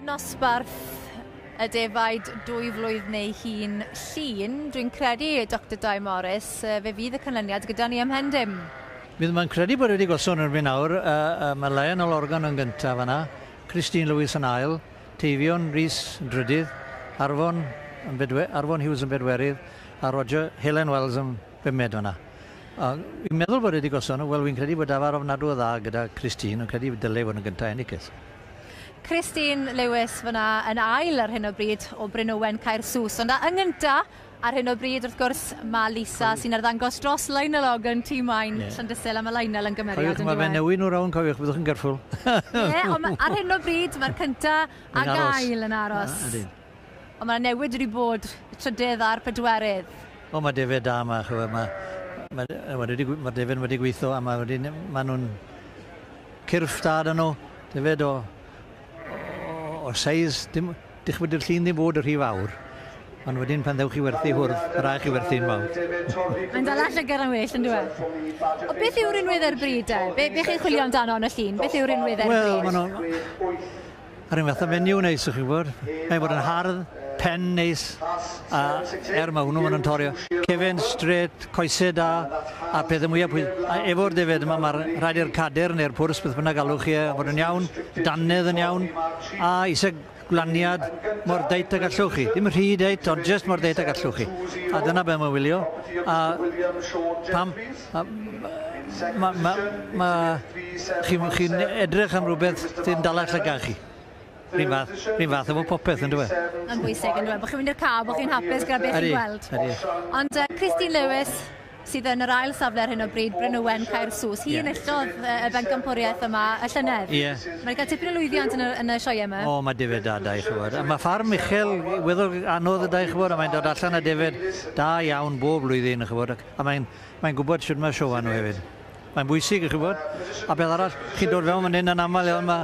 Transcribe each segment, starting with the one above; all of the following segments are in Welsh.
nosbarth y defaid 2 flwydd neu hun llun, dwi'n credu, Dr Dai Morris, fe fydd y canlyniad gyda ni ym Mhendym. Bydd mae'n credu bod wedi gosod yn erbyn nawr, mae Lionel Organ yn gyntaf yna, Christine Lewis yn ail, Teifion Rhys yn drydydd, Arfon Hughes yn bedwerydd, a Roger Helen Wells yn bymed yna. Fi'n meddwl bod wedi gosod nhw, wel fi'n credu bod dafar ofnadw o dda gyda Christine, yn credu bod dylai fod yn gyntaf ennill. Christine Lewis fyna yn ail ar hyn o bryd o Bryn Owen Caersws, ond yn gyntaf ar hyn o bryd, wrth gwrs, mae Lisa sy'n arddangos dros Lionel Organ tîm Maen Llandysel, a mae Lionel yn gymeriad yn diwedd. Mae fe'n newid nhw rawn, cofiwch, byddwch yn gyrffwl. Ond ar hyn o bryd, mae'r cyntaf a gael yn aros. Ond mae'r newid wedi bod trydydd a'r pedwerydd. O, mae David da yma, mae David wedi gweithio, a mae nhw'n cyrff da dyn nhw. David o seis, dych wedi'r llun ddim bod yr rhy fawr. Ond wedyn pan ddewch chi werthu hwrdd, rhaid chi werthu'n mawr. Mae'n dal allan yn well, yn dweud. O beth yw'r unwedd ar bryd e? Be chi'n chwilio amdano yn y llun? Beth yw'r unwedd ar bryd? Wel, ar un fath o fenyw neis, ych chi'n bod. Mae'n bod yn hardd, pen neis, a mae hwnnw maen nhw'n torio. Cefn, straight, coesau da, a peth y mwyaf pwyth. A efo'r defyd yma, mae'r rhaid i'r cader neu'r pwrs, beth bynnag galwch chi, fod yn iawn, dannedd yn iawn, a iseg glaniad mor deit a gallwch chi. Dim rhy deit, ond just mor deit a gallwch chi. A dyna be mae'n wylio. A pam... Chi'n edrych am rhywbeth sy'n dalach llygau chi. Rhyn fath efo popeth yn dweud. Yn bwysig yn dweud. Bod chi'n mynd i'r cael, bod chi'n hapus gyda beth chi'n gweld. Ond Christine Lewis, sydd yn yr ail safle ar hyn o bryd, Bryn Owen Caersws. Hi enillodd y bencampwriaeth yma y llynedd. Mae'n cael tipyn o lwyddiant yn y sioe yma. O, mae David da, da i chwbod. Mae ffarm Michel, weddol anodd y da i chwbod, a mae'n dod allan a David da iawn bob blwyddyn i chwbod. A mae'n gwybod sydd mae sioe nhw hefyd. Mae'n bwysig i chwbod. A beth arall, chi'n dod fewn yn yn aml iawn, mae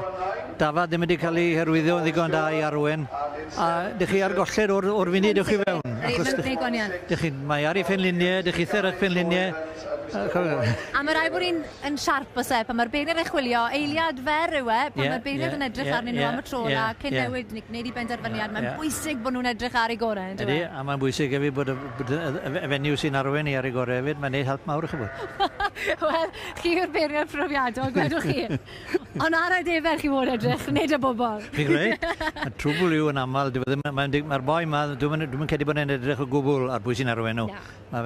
Dafad ddim wedi cael ei herwyddio yn ddigon da i arwen. A dych chi ar golled o'r funud dych chi fewn. Mae ar ei ffenluniau, dych chi therach ffenluniau. A mae rai bod ni'n siarp o se, pan mae'r beirniad yn chwilio, eiliad fer yw e, pan mae'r beirniad yn edrych arnyn nhw am y tro na, cyn newid, gwneud i benderfyniad, mae'n bwysig bod nhw'n edrych ar ei gorau. Ydy, a mae'n bwysig hefyd bod y fenyw sy'n arwen i ar ei gorau hefyd, mae'n neud help mawr i'ch bod. Wel, chi yw'r beirniad profiadol, gwedwch chi. Ond ar y defer chi fod edrych, nid y bobl. Fi'n greu. Mae trwbl yw yn aml. Mae'r boi yma, dwi'n cedi bod yn edrych o gwbl ar bwy sy'n arwen nhw. Mae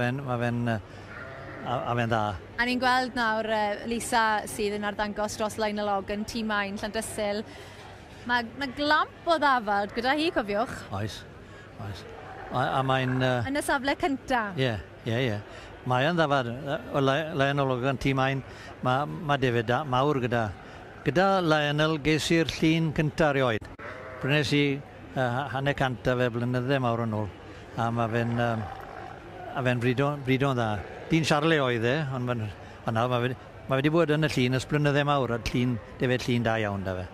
fe'n dda. A ni'n gweld nawr Lisa sydd yn arddangos dros Lionel Organ, tîm Maen Llandysil. Mae glamp o ddafod gyda hi, cofiwch. Oes. A mae'n... Yn y safle cynta. Ie. Mae yn ddafod. O Lionel Organ, tîm Maen, mae David mawr gyda. Gyda Lionel ges i'r llun cynta erioed. Brynes i hanner cant a fe blynydde mawr yn ôl. A mae fe'n bridon dda. Dyn Charlie oedd e, ond mae wedi bod yn y llun ys blynydde mawr, a defyd llun da iawn da fe.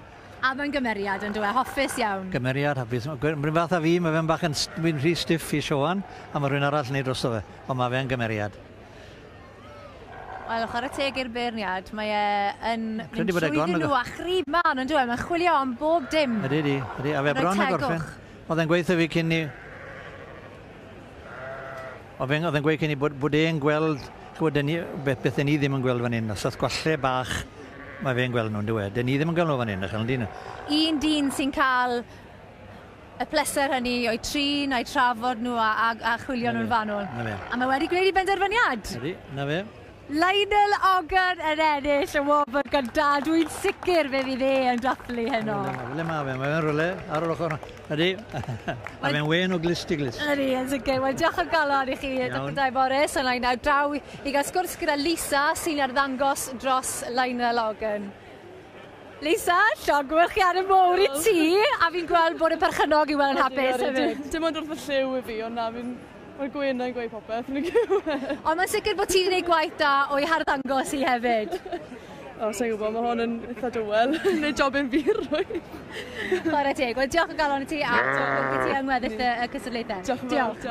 A mae'n gymeriad yn dweud, hoffus iawn. Gymeriad, hoffus. Rwy'n fath a fi, mae fe'n bach yn rhy stiff i sioan, a mae rhywun arall yn neud drosto fe, ond mae fe'n gymeriad. Wel, chwarae teg i'r beirniad, mae yn mynd trwyddyn nhw a chrib man yn dweud, mae'n chwilio am bob dim. Ydy, a fe bron y gorffen. Oedd e'n gweithio fi cyn ni... Oedd e'n gweud cyn ni bod e'n gweld, beth ni ddim yn gweld fan hyn, os oedd gwalle bach, mae fe'n gweld nhw'n dweud. Dyn ni ddim yn gweld nhw fan hyn, Un dyn sy'n cael y pleser hynny o'i trin, a'i trafod nhw a chwilio nhw'n fanwl. A mae wedi gwneud i benderfyniad. Ydy, na fe. Lionel Organ yn ennill y wobr gyda. Dwi'n sicr fe fydd yn dathlu heno. Fyle mae fe'n rwle ar yr ochr. Ydy, mae fe'n wen o glist i glist. Ydy, yn sicr. Wel, diolch o galon i chi, Dr Dai Morris. Yn nawr draw i gael sgwrs gyda Lisa sy'n arddangos dros Lionel Organ. Lisa, llogwylchiad yn mowr i ti, a fi'n gweld bod y perchynog i weld yn hapus hefyd. Dim ond wrth y lliw i fi, ond na Mae'r gweinau'n gweud popeth yn y gyw. Ond mae'n sicr bod ti'n gwneud gwaith da o'i harddangos i hefyd. Sa'n gwybod, mae hwn yn eitha dywel. Neu job yn fyr rwy. Chwarae teg. Wel, diolch o galon i ti a diolch i ti yng ngweddill y cystadlaethau. Diolch.